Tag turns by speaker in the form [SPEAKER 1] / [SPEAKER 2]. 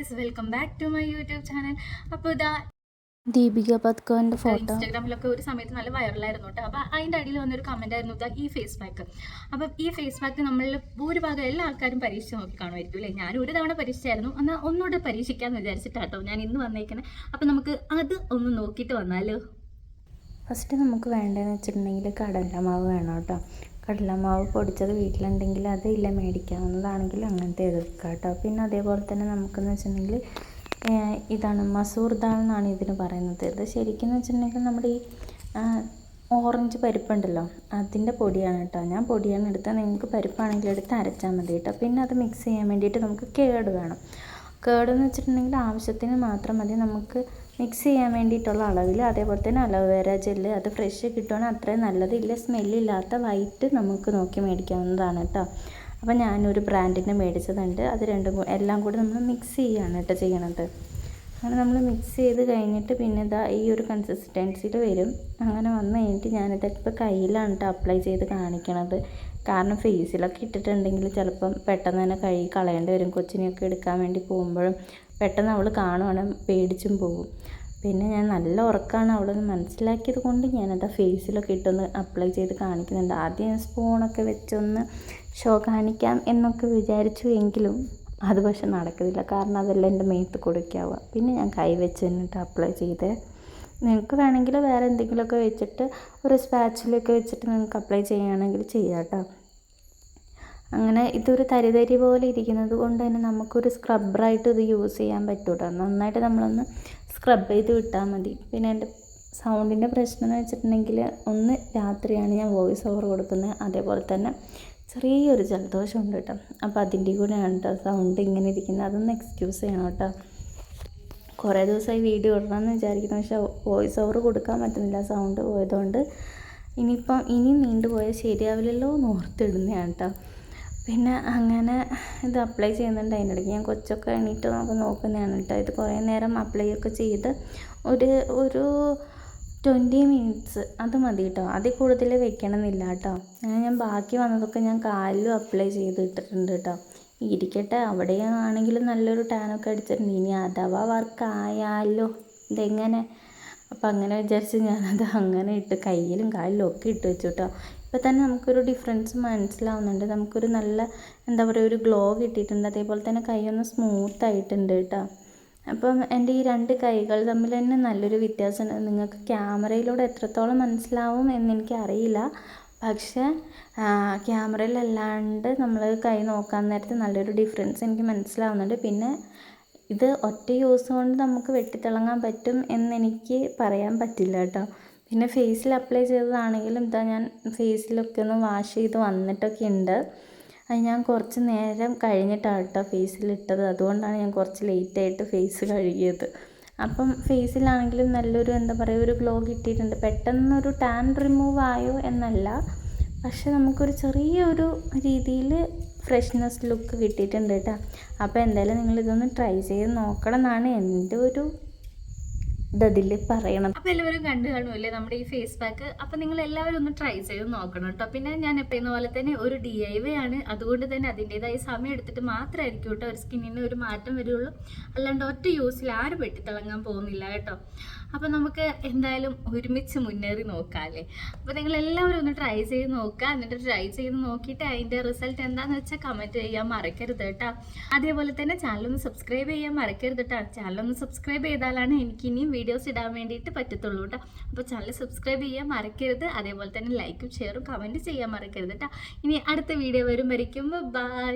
[SPEAKER 1] Guys, welcome back to my YouTube channel. അപ്പോൾ ഇതാ
[SPEAKER 2] Deepika പത്കോന്റെ photo
[SPEAKER 1] ഇൻസ്റ്റാഗ്രാമിലൊക്കെ ഒരു സമയത്ത് നല്ല വൈറലായിരുന്നു കേട്ടോ. അപ്പോൾ അതിൻ്റെ അടിയിൽ വന്നൊരു കമൻ്റ് ആയിരുന്നു ഇതാ ഈ ഫേസ് പാക്ക്. അപ്പം ഈ ഫേസ് പാക്ക് നമ്മളിൽ ഭൂരിഭാഗം എല്ലാ ആൾക്കാരും പരീക്ഷിച്ച് നോക്കി കാണുമായിരിക്കും അല്ലേ? ഞാൻ ഒരു തവണ പരീക്ഷിച്ചായിരുന്നു, എന്നാൽ ഒന്നുകൂടെ പരീക്ഷിക്കാമെന്ന് വിചാരിച്ചിട്ടാട്ടോ ഞാൻ ഇന്ന് വന്നേക്കുന്നത്. അപ്പം നമുക്ക് അത് ഒന്ന് നോക്കിയിട്ട് വന്നാലോ.
[SPEAKER 2] ഫസ്റ്റ് നമുക്ക് വേണ്ടതെന്ന് വെച്ചിട്ടുണ്ടെങ്കിൽ കടലമാവ് വേണം കേട്ടോ. കടലമാവ് പൊടിച്ചത് വീട്ടിലുണ്ടെങ്കിൽ അത് ഇല്ല മേടിക്കാവുന്നതാണെങ്കിൽ അങ്ങനത്തെ എടുക്കുക കേട്ടോ. പിന്നെ അതേപോലെ തന്നെ നമുക്കെന്ന് വെച്ചിട്ടുണ്ടെങ്കിൽ ഇതാണ് മസൂർ ദാൽ എന്നാണ് ഇതിന് പറയുന്നത്. ഇത് ശരിക്കും എന്ന് വെച്ചിട്ടുണ്ടെങ്കിൽ നമ്മുടെ ഈ ഓറഞ്ച് പരിപ്പുണ്ടല്ലോ അതിൻ്റെ പൊടിയാണ് കേട്ടോ. ഞാൻ പൊടിയാണ് എടുത്താൽ നിങ്ങൾക്ക് പരിപ്പാണെങ്കിൽ എടുത്ത് അരച്ചാൽ മതി കേട്ടോ. പിന്നെ അത് മിക്സ് ചെയ്യാൻ വേണ്ടിയിട്ട് നമുക്ക് കേട് വേണം. കേടെന്ന് വെച്ചിട്ടുണ്ടെങ്കിൽ ആവശ്യത്തിന് മാത്രം മതി, നമുക്ക് മിക്സ് ചെയ്യാൻ വേണ്ടിയിട്ടുള്ള അളവിൽ. അതേപോലെ തന്നെ അലോവേര ജെല്ല്, അത് ഫ്രഷ് കിട്ടുകയാണെങ്കിൽ അത്രയും നല്ലത്. ഇല്ല സ്മെല്ലില്ലാത്ത വൈറ്റ് നമുക്ക് നോക്കി മേടിക്കാവുന്നതാണ് കേട്ടോ. അപ്പോൾ ഞാനൊരു ബ്രാൻഡിൻ്റെ മേടിച്ചതുണ്ട്. അത് രണ്ടും എല്ലാം കൂടി നമ്മൾ മിക്സ് ചെയ്യുകയാണ് കേട്ടോ ചെയ്യണത്. അങ്ങനെ നമ്മൾ മിക്സ് ചെയ്ത് കഴിഞ്ഞിട്ട് പിന്നെ ഇതാ ഈ ഒരു കൺസിസ്റ്റൻസിയിൽ വരും. അങ്ങനെ വന്നു കഴിഞ്ഞിട്ട് ഞാനിതൊക്കെ ഇപ്പോൾ കയ്യിലാണ് കേട്ടോ അപ്ലൈ ചെയ്ത് കാണിക്കണത്. കാരണം ഫേസിലൊക്കെ ഇട്ടിട്ടുണ്ടെങ്കിൽ ചിലപ്പം പെട്ടെന്ന് തന്നെ കഴുകി കളയേണ്ടി വരും. കൊച്ചിനെയൊക്കെ എടുക്കാൻ വേണ്ടി പോകുമ്പോഴും പെട്ടെന്ന് അവൾ കാണുവാണെങ്കിൽ പേടിച്ചും പോകും. പിന്നെ ഞാൻ നല്ല ഉറക്കമാണ് അവളൊന്ന് മനസ്സിലാക്കിയത് കൊണ്ട് ഞാനത് ഫേസിലൊക്കെ ഇട്ടൊന്ന് അപ്ലൈ ചെയ്ത് കാണിക്കുന്നുണ്ട്. ആദ്യം സ്പൂണൊക്കെ വെച്ചൊന്ന് ഷോ കാണിക്കാം എന്നൊക്കെ വിചാരിച്ചു, എങ്കിലും അത് പക്ഷെ നടക്കുന്നില്ല. കാരണം അതെല്ലാം എൻ്റെ മേത്ത് കൊടുക്കാവുക. പിന്നെ ഞാൻ കൈ വെച്ച് തന്നിട്ട് അപ്ലൈ ചെയ്തേ. നിങ്ങൾക്ക് വേണമെങ്കിൽ വേറെ എന്തെങ്കിലുമൊക്കെ വെച്ചിട്ട് ഒരു സ്പാച്ചിലൊക്കെ വെച്ചിട്ട് നിങ്ങൾക്ക് അപ്ലൈ ചെയ്യുകയാണെങ്കിൽ ചെയ്യാം കേട്ടോ. അങ്ങനെ ഇതൊരു തരി പോലെ ഇരിക്കുന്നത് കൊണ്ട് തന്നെ നമുക്കൊരു സ്ക്രബ്ബറായിട്ട് ഇത് യൂസ് ചെയ്യാൻ പറ്റും കേട്ടോ. നന്നായിട്ട് നമ്മളൊന്ന് സ്ക്രബ് ചെയ്ത് വിട്ടാൽ മതി. പിന്നെ എൻ്റെ സൗണ്ടിൻ്റെ പ്രശ്നം എന്ന് വെച്ചിട്ടുണ്ടെങ്കിൽ ഒന്ന് രാത്രിയാണ് ഞാൻ വോയിസ് ഓവർ കൊടുക്കുന്നത്. അതേപോലെ തന്നെ ചെറിയൊരു ജലദോഷം ഉണ്ട് കേട്ടോ. അപ്പോൾ അതിൻ്റെ കൂടെയാണ് കേട്ടോ സൗണ്ട് ഇങ്ങനെ ഇരിക്കുന്നത്. അതൊന്ന് എക്സ്ക്യൂസ് ചെയ്യണം കേട്ടോ. കുറേ ദിവസമായി വീഡിയോ ഇടണമെന്ന് വിചാരിക്കുന്നു, പക്ഷേ വോയിസ് ഓവർ കൊടുക്കാൻ പറ്റുന്നില്ല സൗണ്ട് പോയതുകൊണ്ട്. ഇനി നീണ്ടുപോയാൽ ശരിയാവില്ലല്ലോ എന്ന് ഓർത്തിടുന്നതാണ് കേട്ടോ. പിന്നെ അങ്ങനെ ഇത് അപ്ലൈ ചെയ്യുന്നുണ്ട്. അതിൻ്റെ ഇടയ്ക്ക് ഞാൻ കൊച്ചൊക്കെ എണീറ്റ് നോക്കുന്നതാണ് കേട്ടോ. ഇത് കുറേ നേരം അപ്ലൈ ഒക്കെ ചെയ്ത് ഒരു 20 മിനിറ്റ്സ് അത് മതി കേട്ടോ. അതിൽ കൂടുതൽ വെക്കണമെന്നില്ല കേട്ടോ. അങ്ങനെ ഞാൻ ബാക്കി വന്നതൊക്കെ ഞാൻ കാലിലും അപ്ലൈ ചെയ്ത് ഇട്ടിട്ടുണ്ട് കേട്ടോ. ഇരിക്കട്ടെ, അവിടെയാണെങ്കിലും നല്ലൊരു ടാനൊക്കെ അടിച്ചിട്ടുണ്ട്. ഇനി അഥവാ വർക്കായാലോ ഇതെങ്ങനെ. അപ്പം അങ്ങനെ വിചാരിച്ച് ഞാനത് അങ്ങനെ ഇട്ട് കയ്യിലും കാലിലും ഒക്കെ ഇട്ട് വെച്ചു കേട്ടോ. ഇപ്പോൾ തന്നെ നമുക്കൊരു ഡിഫറൻസ് മനസ്സിലാവുന്നുണ്ട്. നമുക്കൊരു നല്ല എന്താ പറയുക ഒരു ഗ്ലോ കിട്ടിയിട്ടുണ്ട്. അതേപോലെ തന്നെ കൈയൊന്ന് സ്മൂത്ത് ആയിട്ടുണ്ട് കേട്ടോ. അപ്പം എൻ്റെ ഈ രണ്ട് കൈകൾ തമ്മിൽ തന്നെ നല്ലൊരു വ്യത്യാസമുണ്ട്. നിങ്ങൾക്ക് ക്യാമറയിലൂടെ എത്രത്തോളം മനസ്സിലാവും എന്നെനിക്കറിയില്ല, പക്ഷേ ക്യാമറയിലല്ലാണ്ട് നമ്മൾ കൈ നോക്കാൻ നേരത്ത് നല്ലൊരു ഡിഫറൻസ് എനിക്ക് മനസ്സിലാവുന്നുണ്ട്. പിന്നെ ഇത് ഒറ്റ യൂസ് കൊണ്ട് നമുക്ക് വെട്ടിത്തിളങ്ങാൻ പറ്റും എന്നെനിക്ക് പറയാൻ പറ്റില്ല കേട്ടോ. പിന്നെ ഫേസിൽ അപ്ലൈ ചെയ്തതാണെങ്കിലും ഇതാ ഞാൻ ഫേസിലൊക്കെ ഒന്ന് വാഷ് ചെയ്ത് വന്നിട്ടൊക്കെ ഉണ്ട്. അത് ഞാൻ കുറച്ച് നേരം കഴിഞ്ഞിട്ടാണ് കേട്ടോ ഫേസിലിട്ടത്. അതുകൊണ്ടാണ് ഞാൻ കുറച്ച് ലേറ്റായിട്ട് ഫേസ് കഴുകിയത്. അപ്പം ഫേസിലാണെങ്കിലും നല്ലൊരു എന്താ പറയുക ഒരു ഗ്ലോ കിട്ടിയിട്ടുണ്ട്. പെട്ടെന്നൊരു ടാൻ റിമൂവ് ആയോ എന്നല്ല, പക്ഷെ നമുക്കൊരു ചെറിയൊരു രീതിയിൽ ഫ്രഷ്നെസ് ലുക്ക് കിട്ടിയിട്ടുണ്ട് കേട്ടോ. അപ്പോൾ എന്തായാലും നിങ്ങളിതൊന്ന് ട്രൈ ചെയ്ത് നോക്കണം എന്നാണ് എൻ്റെ ഒരു ഇതിൽ പറയണം.
[SPEAKER 1] അപ്പോൾ എല്ലാവരും കണ്ടു കാണുമല്ലേ നമ്മുടെ ഈ ഫേസ് പാക്ക്. അപ്പോൾ നിങ്ങൾ എല്ലാവരും ഒന്ന് ട്രൈ ചെയ്ത് നോക്കണം കേട്ടോ. പിന്നെ ഞാൻ എപ്പോഴുന്ന പോലെ തന്നെ ഒരു DIY ആണ്, അതുകൊണ്ട് തന്നെ അതിൻ്റെതായ സമയം എടുത്തിട്ട് മാത്രമായിരിക്കും കേട്ടോ ഒരു സ്കിന്നിന് ഒരു മാറ്റം വരുള്ളൂ. അല്ലാണ്ട് ഒറ്റ യൂസിൽ ആരും വെട്ടിത്തിളങ്ങാൻ പോകുന്നില്ല കേട്ടോ. അപ്പോൾ നമുക്ക് എന്തായാലും ഒരുമിച്ച് മുന്നേറി നോക്കാമല്ലേ. അപ്പോൾ നിങ്ങൾ എല്ലാവരും ഒന്ന് ട്രൈ ചെയ്ത് നോക്കുക. എന്നിട്ട് ട്രൈ ചെയ്ത് നോക്കിയിട്ട് അതിൻ്റെ റിസൾട്ട് എന്താണെന്ന് വെച്ചാൽ കമൻറ്റ് ചെയ്യാൻ മറക്കരുത് കേട്ടോ. അതേപോലെ തന്നെ ചാനലൊന്ന് സബ്സ്ക്രൈബ് ചെയ്യാൻ മറക്കരുത് കേട്ടോ. ചാനലൊന്ന് സബ്സ്ക്രൈബ് ചെയ്താലാണ് എനിക്ക് ഇനിയും വീഡിയോസ് ഇടാൻ വേണ്ടിയിട്ട് പറ്റത്തുള്ളൂ കേട്ടോ. അപ്പോൾ ചാനൽ സബ്സ്ക്രൈബ് ചെയ്യാൻ മറക്കരുത്. അതേപോലെ തന്നെ ലൈക്കും ഷെയറും കമൻറ്റ് ചെയ്യാൻ മറക്കരുത് കേട്ടോ. ഇനി അടുത്ത വീഡിയോ വരുമ്പോഴേക്കും ബൈ.